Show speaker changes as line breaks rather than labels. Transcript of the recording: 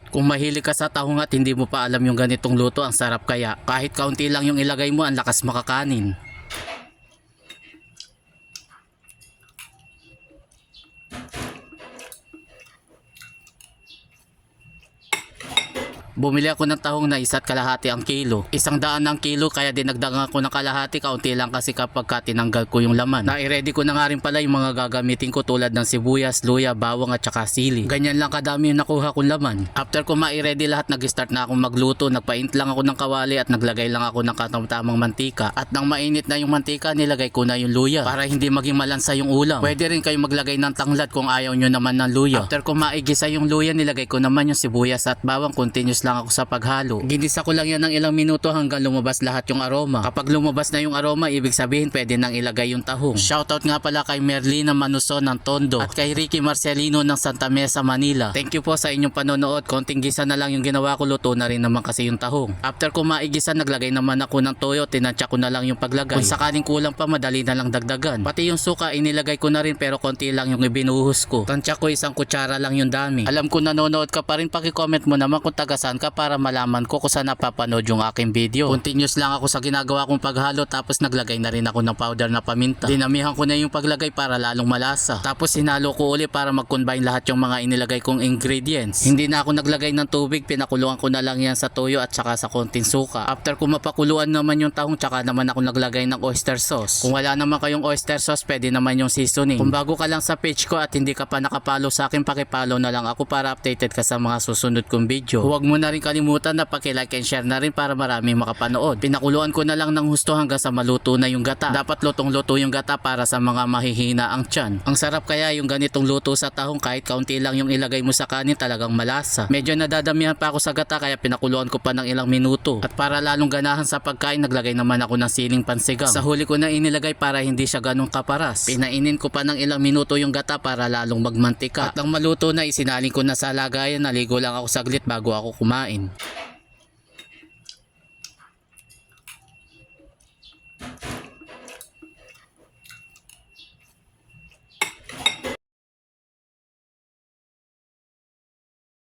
Kung mahilig ka sa tahong at hindi mo pa alam yung ganitong luto, ang sarap kaya. Kahit kaunti lang yung ilagay mo, ang lakas makakanin. Bumili ako ng tahong na 1.5 ang kilo. 100 ang kilo kaya dinagdagan ako ng kalahati, kaunti lang kasi kapag tinanggal ko yung laman. Na-ready ko na nga rin pala yung mga gagamitin ko tulad ng sibuyas, luya, bawang at saka sili. Ganyan lang kadami yung nakuha kong laman. After ko ma-ready lahat, nag-start na akong magluto. Nagpaint lang ako ng kawali at naglagay lang ako ng katamtamang mantika. At nang mainit na yung mantika, nilagay ko na yung luya para hindi maging malansa yung ulam. Pwede rin kayo maglagay ng tanglad kung ayaw nyo naman ng luya. After ko maigisa yung luya, nilagay ko naman yung sibuyas at bawang. Continuous lang ako sa paghalo. Ginisa ko lang yan ng ilang minuto hanggang lumabas lahat yung aroma. Kapag lumabas na yung aroma, ibig sabihin pwede nang ilagay yung tahong. Shoutout nga pala kay Merlina Manuson ng Tondo at kay Ricky Marcelino ng Santa Mesa, Manila. Thank you po sa inyong panonood. Konting gisa na lang yung ginawa ko, luto na rin naman kasi yung tahong. After ko maigisa, naglagay naman ako ng toyo. Tinansya ko na lang yung paglagay. Kung sakaling kulang pa, madali na lang dagdagan. Pati yung suka inilagay ko na rin pero konti lang yung ibinuhos ko. Tansya ko 1 kutsara lang yung dami. Alam ko nanonood ka pa rin, paki-comment mo naman kung tagasan ka para malaman ko kung saan napapanood yung aking video. Continuous lang ako sa ginagawa kong paghalo, tapos naglagay na rin ako ng powder na paminta. Dinamihan ko na yung paglagay para lalong malasa. Tapos hinalo ko uli para mag-combine lahat yung mga inilagay kong ingredients. Hindi na ako naglagay ng tubig, pinakuluan ko na lang yan sa toyo at saka sa konting suka. After ko mapakuluan naman yung tahong, tsaka naman ako naglagay ng oyster sauce. Kung wala naman kayong oyster sauce, pwede naman yung seasoning. Kung bago ka lang sa page ko at hindi ka pa nakapalo sa akin, pakipalo na lang ako para updated ka sa mga susunod kong video. Huwag mo na rin kalimutan na paki-like and share na rin para maraming makapanood. Pinakuluan ko na lang ng husto hanggang sa maluto na yung gata. Dapat lutong-luto yung gata para sa mga mahihina ang tiyan. Ang sarap kaya yung ganitong luto sa tahong, kahit kaunti lang yung ilagay mo sa kanin, talagang malasa. Medyo nadadamihan pa ako sa gata kaya pinakuluan ko pa ng ilang minuto. At para lalong ganahan sa pagkain, naglagay naman ako ng siling pansigang. Sa huli ko na inilagay para hindi siya ganong kaparas. Pinainin ko pa ng ilang minuto yung gata para lalong magmantika. At nang maluto na, isinaling ko na sa lagayan. Naligo lang ako saglit bago ako kumain.